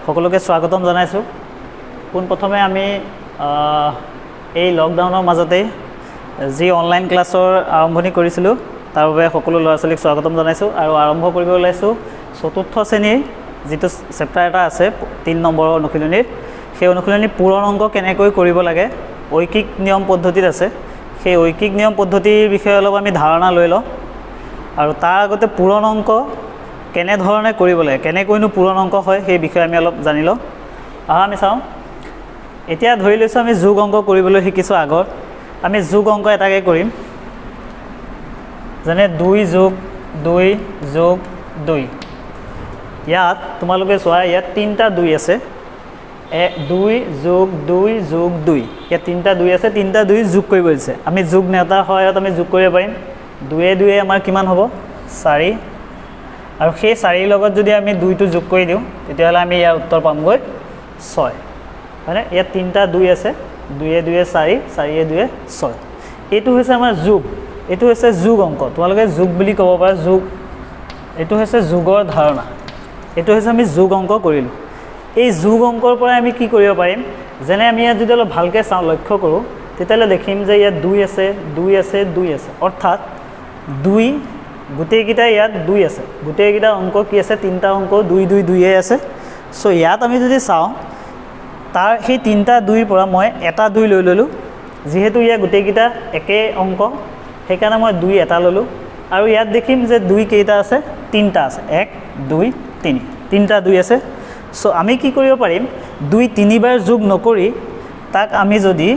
সকলোকে স্বাগতম জনাইছোঁ। পোনপ্ৰথমে আমি এই লকডাউনৰ মাজতে যি অনলাইন ক্লাছৰ আৰম্ভণি কৰিছিলোঁ তাৰ বাবে সকলো ল'ৰা ছোৱালীক স্বাগতম জনাইছোঁ আৰু আৰম্ভ কৰিব ওলাইছোঁ চতুৰ্থ শ্ৰেণীৰ যিটো চেপ্টাৰ এটা আছে ৩ নম্বৰৰ অনুশীলনীৰ, সেই অনুশীলনী পূৰণ অংক কেনেকৈ কৰিব লাগে ঐকিক নিয়ম পদ্ধতিত আছে। সেই ঐকিক নিয়ম পদ্ধতিৰ বিষয়ে অলপ আমি ধাৰণা লৈ লওঁ আৰু তাৰ আগতে পূৰণ অংক কেনেধৰণে কৰিব লাগে, কেনেকৈনো পূৰণ অংক হয় সেই বিষয়ে আমি অলপ জানি লওঁ। আমি চাওঁ, এতিয়া ধৰি লৈছোঁ আমি যোগ অংক কৰিবলৈ শিকিছোঁ। আগত আমি যোগ অংক এটাকে কৰিম, যেনে 2 + 2 + 2। ইয়াত তোমালোকে চোৱা, ইয়াত 3টা 2 আছে, 2 + 2 + 2। ইয়াত 3টা 2 আছে, 3টা 2 যোগ কৰিব দিছে। আমি যোগ নেতাৰ সহায়ত আমি যোগ কৰিব পাৰিম। 2 × 2 আমাৰ কিমান হ'ব? 4। আৰু সেই 4ৰ লগত যদি আমি 2টো যোগ কৰি দিওঁ তেতিয়াহ'লে আমি ইয়াৰ উত্তৰ পামগৈ 6, হয়নে? ইয়াত 3টা 2 আছে, 2 × 2 = 4, 4 × 2 = 6। এইটো হৈছে আমাৰ যোগ, এইটো হৈছে যোগ অংক। তোমালোকে যোগ বুলি ক'ব পাৰা, যোগ। এইটো হৈছে যোগৰ ধাৰণা, এইটো হৈছে আমি যোগ অংক কৰিলোঁ। এই যোগ অংকৰ পৰা আমি কি কৰিব পাৰিম, যেনে আমি ইয়াত যদি অলপ ভালকৈ চাওঁ, লক্ষ্য কৰোঁ, তেতিয়াহ'লে দেখিম যে ইয়াত 2 আছে, 2 আছে, 2 আছে, অৰ্থাৎ 2 গোটেইকেইটা ইয়াত 2 আছে। গোটেইকেইটা অংক কি আছে? 3টা অংক 2 2 2 আছে। চ' ইয়াত আমি যদি চাওঁ, তাৰ সেই 3টা 2ৰ পৰা মই এটা 2 লৈ ল'লোঁ। যিহেতু ইয়াত গোটেইকেইটা একে অংক, সেইকাৰণে মই 2 এটা ল'লোঁ। আৰু ইয়াত দেখিম যে 2 কেইটা আছে? 3টা আছে, 1 2 3, 3টা 2 আছে। চ' আমি কি কৰিব পাৰিম, 2 3বাৰ যোগ নকৰি তাক আমি যদি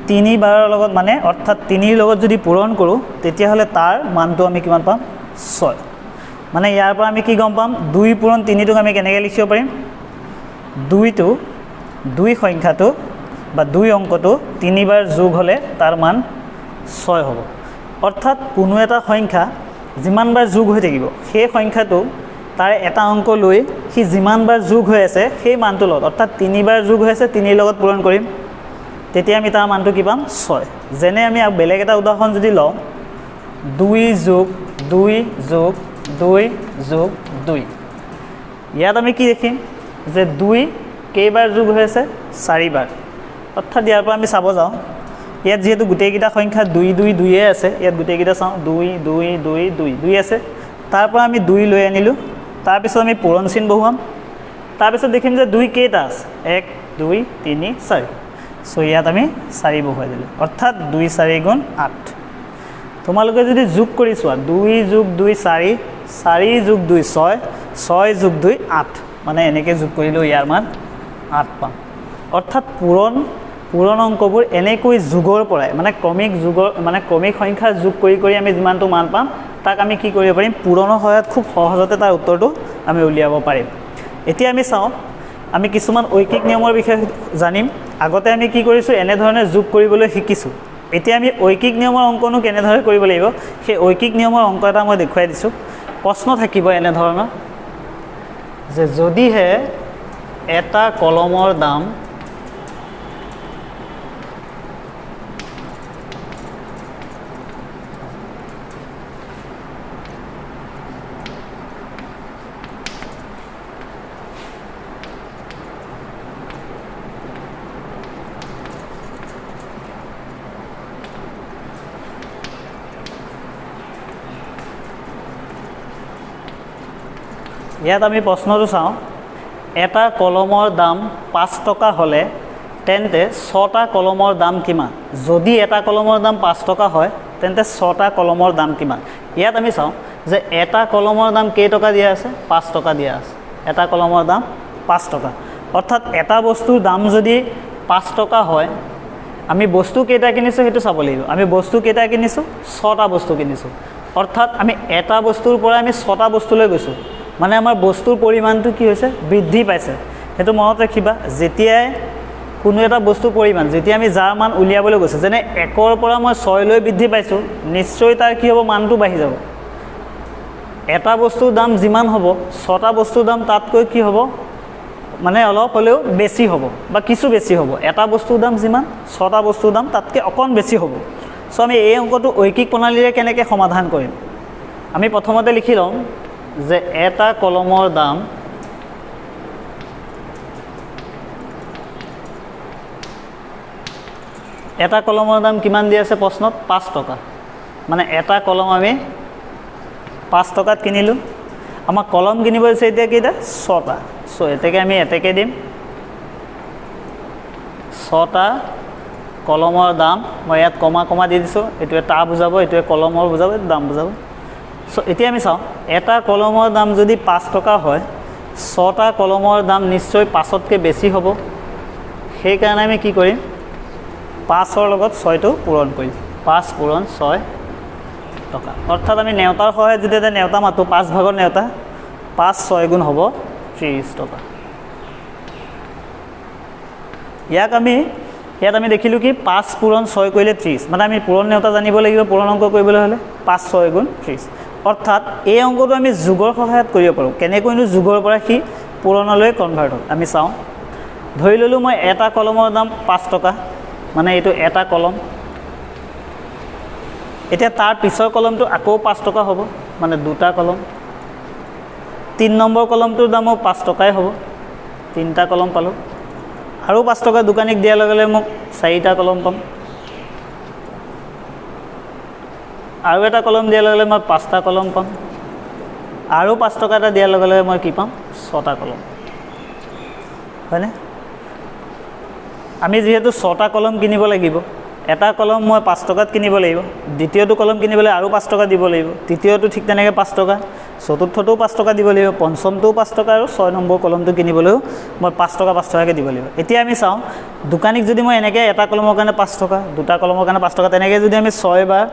3বাৰৰ লগত মানে অৰ্থাৎ 3ৰ লগত যদি পূৰণ কৰোঁ তেতিয়াহ'লে তাৰ মানটো আমি কিমান পাম? 6। মানে ইয়াৰ পৰা আমি কি গম পাম, 2 পূৰণ 3টোক আমি কেনেকৈ লিখিব পাৰিম? 2 সংখ্যাটো বা 2 অংকটো 3বাৰ যোগ হ'লে তাৰ মান 6 হ'ব। অৰ্থাৎ কোনো এটা সংখ্যা যিমানবাৰ যোগ হৈ থাকিব, সেই সংখ্যাটো তাৰ এটা অংক লৈ সি যিমানবাৰ যোগ হৈ আছে সেই মানটোৰ লগত, অৰ্থাৎ 3বাৰ যোগ হৈ আছে, 3ৰ লগত পূৰণ কৰিম, তেতিয়া আমি তাৰ মানটো কি পাম? 6। যেনে আমি বেলেগ এটা উদাহৰণ যদি লওঁ, 2 + 2 + 2 + 2। ইয়াত আমি কি দেখিম যে 2 কেইবাৰ যোগ হৈ আছে? 4বাৰ। অৰ্থাৎ ইয়াৰ পৰা আমি চাব যাওঁ, ইয়াত যিহেতু গোটেইকেইটা সংখ্যা 2 2 2 আছে, ইয়াত গোটেইকেইটা চাওঁ 2 2 2 2 2 আছে। তাৰ পৰা আমি 2 লৈ আনিলোঁ, তাৰপিছত আমি পূৰণ চিন বহুৱাম, তাৰপিছত দেখিম যে 2 কেইটা আছে? 1 2 3 4। চ' ইয়াত আমি 4 বহুৱাই দিলোঁ, অৰ্থাৎ 2 4 × 8। তোমালোকে যদি যোগ কৰি চোৱা, 2 + 2 4, 4 + 2 6, 6 + 2 8, মানে এনেকৈ যোগ কৰিলেও ইয়াৰ মান 8 পাম। অৰ্থাৎ পূৰণ অংকবোৰ এনেকৈ যোগৰ পৰাই, মানে ক্ৰমিক সংখ্যা যোগ কৰি কৰি আমি যিমানটো মান পাম তাক আমি কি কৰিব পাৰিম? পূৰণৰ সহায়ত খুব সহজতে তাৰ উত্তৰটো আমি উলিয়াব পাৰিম। এতিয়া আমি চাওঁ, আমি কিছুমান ঐকিক নিয়মৰ বিষয়ে জানিম। আগতে আমি কি কৰিছোঁ, এনেধৰণে যোগ কৰিবলৈ শিকিছোঁ। এতিয়া আমি ঐকিক নিয়মৰ অংকনো কেনেধৰণে কৰিব লাগিব, সেই ঐকিক নিয়মৰ অংক এটা মই দেখুৱাই দিছোঁ। প্ৰশ্ন থাকিব এনেধৰণৰ যে যদিহে এটা কলমৰ দাম ইয়াত আমি প্ৰশ্নটো চাওঁ, এটা কলমৰ দাম 5 টকা হ'লে তেন্তে 6টা কলমৰ দাম কিমান? যদি এটা কলমৰ দাম 5 টকা হয় তেন্তে 6টা কলমৰ দাম কিমান? ইয়াত আমি চাওঁ যে এটা কলমৰ দাম কেই টকা দিয়া আছে? 5 টকা দিয়া আছে। এটা কলমৰ দাম 5 টকা, অৰ্থাৎ এটা বস্তুৰ দাম যদি 5 টকা হয়, আমি বস্তু কেইটা কিনিছোঁ সেইটো চাব লাগিব। আমি বস্তু কেইটা কিনিছোঁ? 6টা বস্তু কিনিছোঁ। অৰ্থাৎ আমি এটা বস্তুৰ পৰা আমি 6টা বস্তুলৈ গৈছোঁ, মানে আমাৰ বস্তুৰ পৰিমাণটো কি হৈছে? বৃদ্ধি পাইছে। সেইটো মনত ৰাখিবা। যেতিয়াই কোনো এটা বস্তুৰ পৰিমাণ, যেতিয়া আমি যাৰ মান উলিয়াবলৈ গৈছোঁ, যেনে 1ৰ পৰা মই 6লৈ বৃদ্ধি পাইছোঁ, নিশ্চয় তাৰ কি হ'ব? মানটো বাঢ়ি যাব। এটা বস্তুৰ দাম যিমান হ'ব, 6টা বস্তুৰ দাম তাতকৈ কি হ'ব? মানে অলপ হ'লেও বেছি হ'ব বা কিছু বেছি হ'ব। এটা বস্তুৰ দাম যিমান, 6টা বস্তুৰ দাম তাতকৈ অকণ বেছি হ'ব। চ' আমি এই অংকটো ঐকিক প্ৰণালীৰে কেনেকৈ সমাধান কৰিম? আমি প্ৰথমতে লিখি লওঁ যে এটা কলমৰ দাম এটা কলমৰ দাম কিমান দি আছে প্ৰশ্নত 5 টকা মানে এটা কলম আমি 5 টকাত কিনিলোঁ আমাক কলম কিনিব আছে এতিয়া কেইটা 6টা সো এতেকে আমি এতেকে দিম 6টা কলমৰ দাম মই ইয়াত কমা কমা দি দিছোঁ এটোৱে টা বুজাব এটোৱে কলমৰ বুজাব দাম বুজাব সো এতিয়া আমি চাওঁ এটা কলমৰ দাম যদি 5 টকা হয় 6টা কলমৰ দাম নিশ্চয় 5তকৈ বেছি হ'ব সেই কাৰণে আমি কি কৰিম 5ৰ লগত 6টো পূৰণ কৰিম 5 পূৰণ 6 টকা অৰ্থাৎ আমি নেওতাৰ সহায়ত যদি এটা নেওতা মাতো 5 ভাগৰ নেওতা 5 6 গুণ হ'ব 30 টকা ইয়াত আমি দেখিলোঁ কি 5 পূৰণ 6 কৰিলে 30 মানে আমি পূৰণ নেওতা জানিব লাগিব পূৰণ অংক কৰিবলৈ হ'লে 5 6 গুণ 30 অৰ্থাৎ এই অংকটো আমি যোগৰ সহায়ত কৰিব পাৰোঁ কেনেকৈনো যোগৰ পৰা কি পূৰণলৈ কনভাৰ্ট হয় আমি চাওঁ ধৰি ললোঁ মই এটা কলমৰ দাম 5 টকা মানে এইটো এটা কলম এতিয়া তাৰ পিছৰ কলমটো আকৌ 5 টকা হ'ব মানে দুটা কলম 3 নম্বৰ কলমটোৰ দামো 5 টকাই হ'ব তিনটা কলম পালোঁ আৰু 5 টকা দোকানীক দিয়াৰ লগে লগে মোক 4টা কলম পাম আৰু এটা কলম দিয়াৰ লগে লগে মই 5টা কলম পাম আৰু 5 টকা এটা দিয়াৰ লগে লগে মই কি পাম 6টা কলম হয়নে আমি যেহেতু 6টা কলম কিনিব লাগিব এটা কলম মই 5 টকাত কিনিব লাগিব দ্বিতীয়টো কলম কিনিবলৈ আৰু 5 টকা দিব লাগিব তৃতীয়টো ঠিক তেনেকৈ 5 টকা চতুৰ্থটোও 5 টকা দিব লাগিব পঞ্চমটোও 5 টকা আৰু 6 নম্বৰ কলমটো কিনিবলৈও মই 5 টকাকৈ দিব লাগিব এতিয়া আমি চাওঁ দোকানীক যদি মই এনেকৈ এটা কলমৰ কাৰণে 5 টকা দুটা কলমৰ কাৰণে 5 টকা তেনেকৈ যদি আমি 6 বাৰ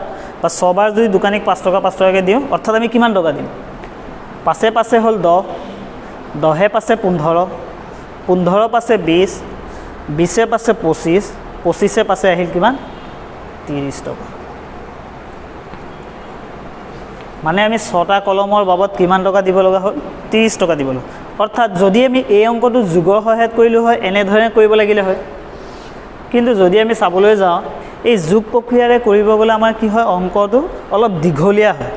বা 6 বাৰ যদি দোকানীক 5 টকাকৈ দিওঁ অৰ্থাৎ আমি কিমান টকা দিম 5 5 হ'ল 10 10 5 15 15 5 20 20 5 25 25 5 আহিল কিমান 30 টকা মানে আমি 6টা কলমৰ বাবদ কিমান টকা দিব লগা হ'ল 30 টকা দিব লগা অৰ্থাৎ যদি আমি এই অংকটো যোগৰ সহায়ত কৰিলোঁ হয় এনেধৰণে কৰিব লাগিলে হয় কিন্তু যদি আমি চাবলৈ যাওঁ এই যোগ প্ৰক্ৰিয়াৰে কৰিব গ'লে আমাৰ কি হয় অংকটো অলপ দীঘলীয়া হয়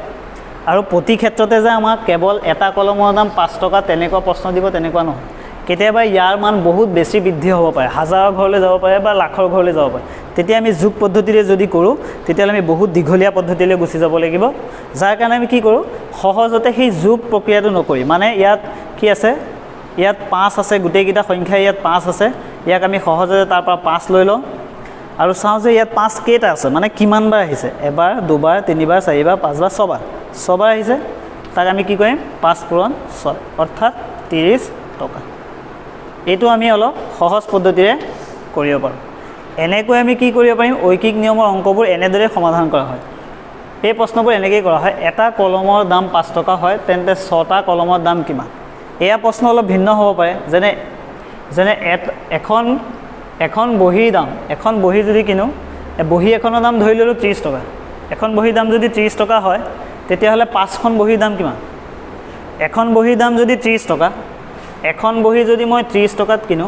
আৰু প্ৰতি ক্ষেত্ৰতে যে আমাক কেৱল এটা কলমৰ দাম 5 টকা তেনেকুৱা প্ৰশ্ন দিব তেনেকুৱা নহয় কেতিয়াবা ইয়াৰ মান বহুত বেছি বৃদ্ধি হ'ব পাৰে হাজাৰৰ ঘৰলৈ যাব পাৰে বা লাখৰ ঘৰলৈ যাব পাৰে তেতিয়া আমি যোগ পদ্ধতিৰে যদি কৰোঁ তেতিয়াহ'লে আমি বহুত দীঘলীয়া পদ্ধতিলৈ গুচি যাব লাগিব যাৰ কাৰণে আমি কি কৰোঁ সহজতে সেই যোগ প্ৰক্ৰিয়াটো নকৰি মানে ইয়াত কি আছে ইয়াত 5 আছে গোটেইকেইটা সংখ্যা ইয়াত 5 আছে ইয়াক আমি সহজতে তাৰ পৰা 5 লৈ লওঁ আৰু চাওঁ যে ইয়াত 5 কেইটা আছে মানে কিমান বাৰ আহিছে এবাৰ দুবাৰ তিনিবাৰ চাৰিবাৰ পাঁচবাৰ ছবাৰ আহিছে তাক আমি কি কৰিম 5 পূৰণ 6 অৰ্থাৎ 30 টকা এইটো আমি অলপ সহজ পদ্ধতিৰে কৰিব পাৰোঁ এনেকৈ আমি কি কৰিব পাৰিম ঐকিক নিয়মৰ অংকবোৰ এনেদৰে সমাধান কৰা হয় এই প্ৰশ্নবোৰ এনেকৈ কৰা হয় এটা কলমৰ দাম 5 টকা হয় তেন্তে 6টা কলমৰ দাম কিমান এয়া প্ৰশ্ন অলপ ভিন্ন হ'ব পাৰে যেনে এখন বহীৰ দাম এখন বহী যদি কিনো বহী এখনৰ দাম ধৰি ল'লোঁ 30 টকা এখন বহীৰ দাম যদি 30 টকা হয় তেতিয়াহ'লে 5খন বহীৰ দাম কিমান এখন বহীৰ দাম যদি 30 টকা এখন বহী যদি মই 30 টকাত কিনো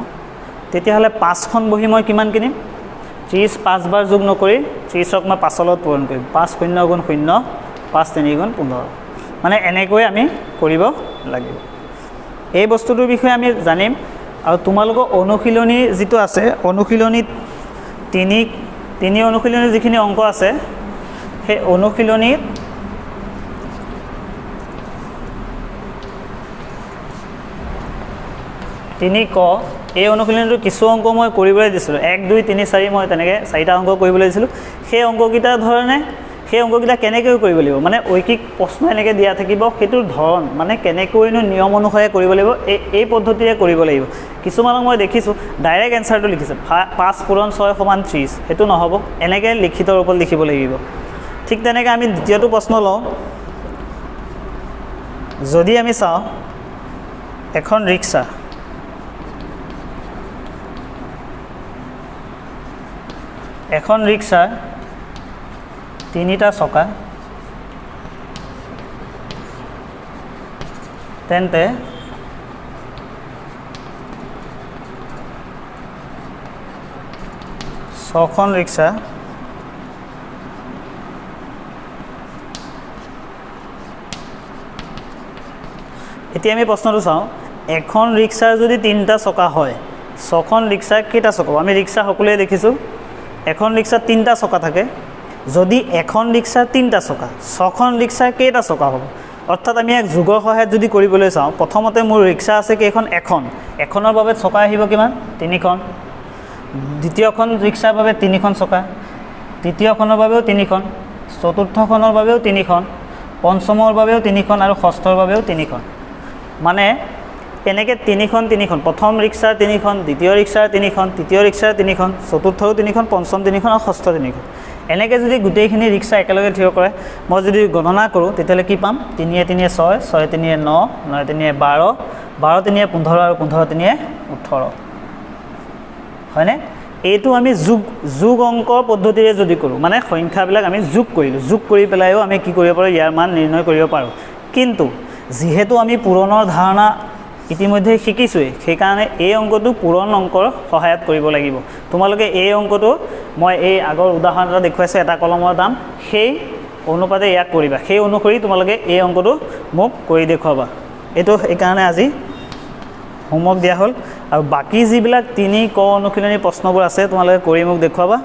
তেতিয়াহ'লে 5খন বহী মই কিমান কিনিম 30 5 বাৰ যোগ নকৰি 30ক মই 5 লগত পূৰণ কৰিম 5 0 গুণ 0 5 3 গুণ 15 মানে এনেকৈ আমি কৰিব লাগিব এই বস্তুটোৰ বিষয়ে আমি জানিম আৰু তোমালোকৰ অনুশীলনী যিটো আছে অনুশীলনীত তিনি অনুশীলনী যিখিনি অংক আছে সেই অনুশীলনীত ক এই অনুশীলনীটো কিছু অংক মই কৰিবলৈ দিছিলোঁ 1 2 3 4 মই তেনেকৈ 4টা অংক কৰিবলৈ দিছিলোঁ সেই অংককেইটা ধৰণে সেই অংককেইটা কেনেকৈ কৰিব লাগিব মানে ঐকিক প্ৰশ্ন এনেকৈ দিয়া থাকিব সেইটোৰ ধৰণ মানে কেনেকৈনো নিয়ম অনুসাৰে কৰিব লাগিব এই পদ্ধতিৰে কৰিব লাগিব কিছুমানক মই দেখিছোঁ ডাইৰেক্ট এনচাৰটো লিখিছে 5 পূৰণ 6 সমান 30 সেইটো নহ'ব এনেকৈ লিখিত ৰূপত লিখিব লাগিব ঠিক তেনেকৈ আমি দ্বিতীয়টো প্ৰশ্ন লওঁ যদি আমি চাওঁ এখন ৰিক্সা এখন ৰিক্সাৰ 3টা চকা তেন্তে 6খন ৰিক্সা এতিয়া আমি প্ৰশ্নটো চাওঁ এখন ৰিক্সাৰ যদি 3টা চকা হয় 6খন ৰিক্সাৰ কেইটা চকা আমি ৰিক্সা সকলোৱে দেখিছোঁ এখন ৰিক্সাত 3টা চকা থাকে যদি এখন ৰিক্সাৰ 3টা চকা 6খন ৰিক্সাৰ কেইটা চকা হ'ব অৰ্থাৎ আমি এক যোগৰ সহায়ত যদি কৰিবলৈ চাওঁ প্ৰথমতে মোৰ ৰিক্সা আছে কেইখন এখনৰ বাবে চকা আহিব কিমান 3খন দ্বিতীয়খন ৰিক্সাৰ বাবে 3খন চকা তৃতীয়খনৰ বাবেও 3খন চতুৰ্থখনৰ বাবেও 3খন পঞ্চমৰ বাবেও 3খন আৰু ষষ্ঠৰ বাবেও 3খন মানে এনেকৈ 3খন প্ৰথম ৰিক্সাৰ 3খন দ্বিতীয় ৰিক্সাৰ 3খন তৃতীয় ৰিক্সাৰ 3খন চতুৰ্থৰো 3খন পঞ্চম 3খন আৰু ষষ্ঠ 3খন এনেকৈ যদি গোটেইখিনি ৰিক্সা একেলগে থিয় কৰে মই যদি গণনা কৰোঁ তেতিয়াহ'লে কি পাম 3 × 3 = 6 6 × 3 = 9 9 × 3 = 12 12 × 3 = 15 আৰু 15 × 3 = 18 হয়নে এইটো আমি যোগ অংকৰ পদ্ধতিৰে যদি কৰোঁ মানে সংখ্যাবিলাক আমি যোগ কৰি পেলাইও আমি কি কৰিব পাৰোঁ ইয়াৰ মান নিৰ্ণয় কৰিব পাৰোঁ কিন্তু যেহেতু আমি পূৰণৰ ধাৰণা ইতিমধ্যে শিকিছোঁৱেই সেইকাৰণে এই অংকটো পূৰণ অংকৰ সহায়ত কৰিব লাগিব তোমালোকে এই অংকটো মই এই আগৰ উদাহৰণ এটা দেখুৱাইছোঁ এটা কলমৰ দাম সেই অনুপাতে ইয়াক কৰিবা সেই অনুসৰি তোমালোকে এই অংকটো মোক কৰি দেখুৱাবা এইটো এইকাৰণে আজি হোমৱৰ্ক দিয়া হ'ল আৰু বাকি যিবিলাক 3 ক অনুশীলনী প্ৰশ্নবোৰ আছে তোমালোকে কৰি মোক দেখুৱাবা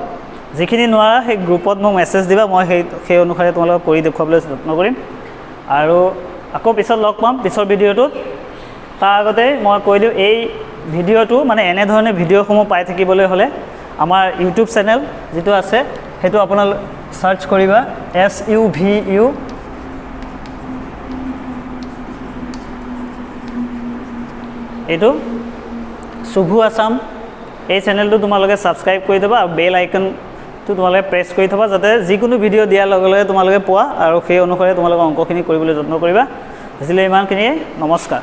যিখিনি নোৱাৰা সেই গ্ৰুপত মোক মেছেজ দিবা মই সেই অনুসাৰে তোমালোকক কৰি দেখুৱাবলৈ যত্ন কৰিম আৰু আকৌ পিছত লগ পাম পিছৰ ভিডিঅ'টোত তাৰ আগতে মই কৈ দিওঁ এই ভিডিঅ'টো মানে এনেধৰণে ভিডিঅ'সমূহ পাই থাকিবলৈ হ'লে আমাৰ ইউটিউব চেনেল যিটো আছে সেইটো আপোনালোকে সাৰ্চ কৰিবা SUVU এইটো শুভু আসাম এই চেনেলটো তোমালোকে সাবস্ক্ৰাইব কৰি দিবা আৰু বেল আইকনটো তোমালোকে প্ৰেছ কৰি থবা যাতে যিকোনো ভিডিঅ' দিয়াৰ লগে লগে তোমালোকে পোৱা আৰু সেই অনুসাৰে তোমালোকে অংকখিনি কৰিবলৈ যত্ন কৰিবা আজিলৈ ইমানখিনিয়ে নমস্কাৰ